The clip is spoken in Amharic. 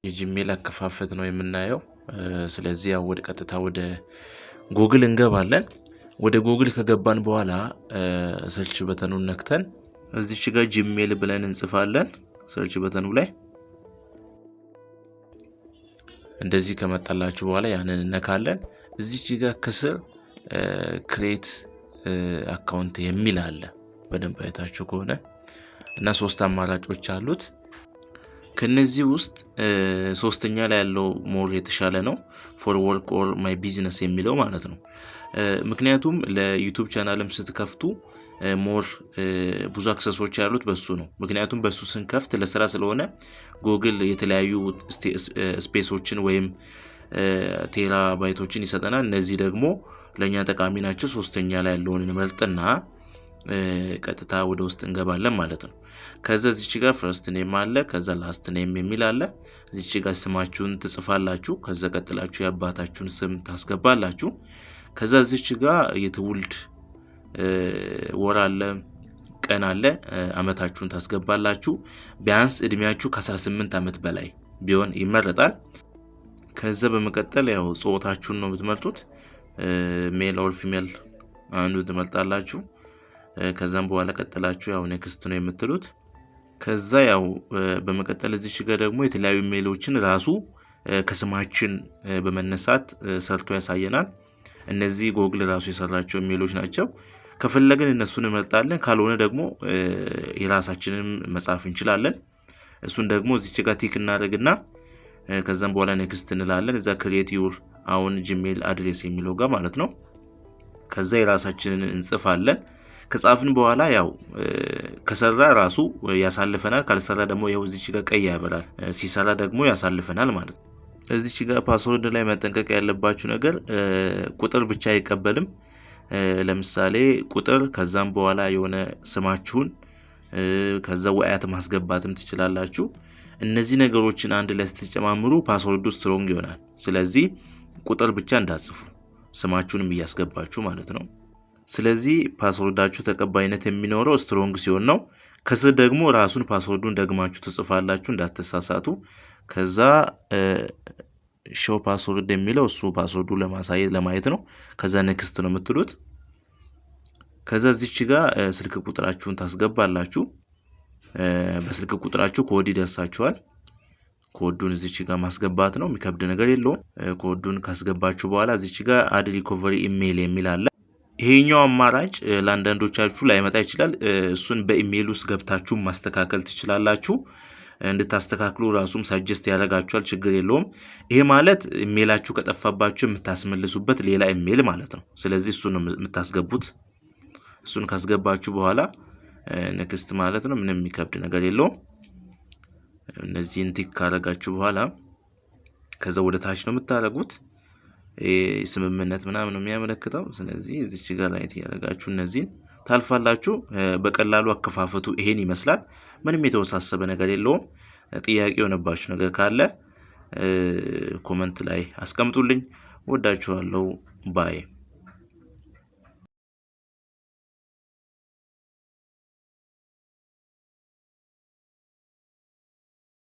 የጂሜል አከፋፈት ነው የምናየው። ስለዚህ ያው ወደ ቀጥታ ወደ ጉግል እንገባለን። ወደ ጉግል ከገባን በኋላ ሰርች በተኑን ነክተን እዚች ጋር ጂሜል ብለን እንጽፋለን። ሰርች በተኑ ላይ እንደዚህ ከመጣላችሁ በኋላ ያንን እንነካለን። እዚች ጋር ከስር ክሬት አካውንት የሚል አለ። በደንብ አይታችሁ ከሆነ እና 3 አማራጮች አሉት። ከነዚህ ውስጥ ሶስተኛ ላይ ያለው ሞር የተሻለ ነው። ፎር ወርክ ኦር ማይ ቢዝነስ የሚለው ማለት ነው። ምክንያቱም ለዩቲዩብ ቻናልም ስትከፍቱ ሞር ብዙ አክሰሶች ያሉት በሱ ነው። ምክንያቱም በሱ ስንከፍት ለስራ ስለሆነ ጉግል የተለያዩ ስፔሶችን ወይም ቴራባይቶችን ይሰጠናል። እነዚህ ደግሞ ለኛ ጠቃሚ ናቸው። ሶስተኛ ላይ ያለውን እንመርጥና ቀጥታ ወደ ውስጥ እንገባለን ማለት ነው። ከዛ እዚች ጋር ፈርስት ኔም አለ፣ ከዛ ላስት ኔም የሚል አለ። እዚች ጋር ስማችሁን ትጽፋላችሁ። ከዛ ቀጥላችሁ የአባታችሁን ስም ታስገባላችሁ። ከዛ እዚች ጋር የትውልድ ወር አለ፣ ቀን አለ፣ አመታችሁን ታስገባላችሁ። ቢያንስ እድሜያችሁ ከ18 አመት በላይ ቢሆን ይመረጣል። ከዛ በመቀጠል ያው ጾታችሁን ነው የምትመርጡት። ሜል ኦር ፊሜል አንዱ ትመርጣላችሁ። ከዛም በኋላ ቀጥላችሁ ያው ኔክስት ነው የምትሉት። ከዛ ያው በመቀጠል እዚች ጋር ደግሞ የተለያዩ ሜሎችን ራሱ ከስማችን በመነሳት ሰርቶ ያሳየናል። እነዚህ ጉግል ራሱ የሰራቸው ሜሎች ናቸው። ከፈለግን እነሱን እንመርጣለን። ካልሆነ ደግሞ የራሳችንን መጻፍ እንችላለን። እሱን ደግሞ እዚች ጋር ቲክ እናደርግና ከዛም በኋላ ኔክስት እንላለን። እዛ ክሬት ዩር አሁን ጂሜል አድሬስ የሚለው ጋር ማለት ነው። ከዛ የራሳችንን እንጽፋለን። ከጻፍን በኋላ ያው ከሰራ ራሱ ያሳልፈናል። ካልሰራ ደግሞ ያው እዚች ጋር ቀይ ያበራል። ሲሰራ ደግሞ ያሳልፈናል ማለት ነው። እዚች ጋር ፓስወርድ ላይ መጠንቀቅ ያለባችሁ ነገር ቁጥር ብቻ አይቀበልም። ለምሳሌ ቁጥር ከዛም በኋላ የሆነ ስማችሁን ከዛ ወያት ማስገባትም ትችላላችሁ። እነዚህ ነገሮችን አንድ ላይ ስትጨማምሩ ፓስወርዱ ስትሮንግ ይሆናል። ስለዚህ ቁጥር ብቻ እንዳትጽፉ፣ ስማችሁንም እያስገባችሁ ማለት ነው። ስለዚህ ፓስወርዳችሁ ተቀባይነት የሚኖረው ስትሮንግ ሲሆን ነው። ከስር ደግሞ ራሱን ፓስወርዱን ደግማችሁ ትጽፋላችሁ፣ እንዳትሳሳቱ። ከዛ ሾው ፓስወርድ የሚለው እሱ ፓስወርዱ ለማየት ነው። ከዛ ኔክስት ነው የምትሉት። ከዛ እዚች ጋር ስልክ ቁጥራችሁን ታስገባላችሁ። በስልክ ቁጥራችሁ ኮድ ይደርሳችኋል። ኮዱን እዚች ጋር ማስገባት ነው፣ የሚከብድ ነገር የለውም። ኮዱን ካስገባችሁ በኋላ እዚች ጋር አድ ሪኮቨሪ ኢሜል የሚል አለ። ይሄኛው አማራጭ ለአንዳንዶቻችሁ ላይመጣ ይችላል። እሱን በኢሜል ውስጥ ገብታችሁ ማስተካከል ትችላላችሁ። እንድታስተካክሉ ራሱም ሳጀስት ያደርጋችኋል። ችግር የለውም። ይሄ ማለት ኢሜላችሁ ከጠፋባችሁ የምታስመልሱበት ሌላ ኢሜል ማለት ነው። ስለዚህ እሱን ነው የምታስገቡት። እሱን ካስገባችሁ በኋላ ኔክስት ማለት ነው። ምንም የሚከብድ ነገር የለውም። እነዚህን ቲክ ካደረጋችሁ በኋላ ከዛ ወደ ታች ነው የምታደርጉት። ስምምነት ምናምን ነው የሚያመለክተው። ስለዚህ እዚች ጋር ላይ ያደርጋችሁ እነዚህን ታልፋላችሁ። በቀላሉ አከፋፈቱ ይሄን ይመስላል። ምንም የተወሳሰበ ነገር የለውም። ጥያቄ የሆነባችሁ ነገር ካለ ኮመንት ላይ አስቀምጡልኝ። ወዳችኋለሁ። ባይ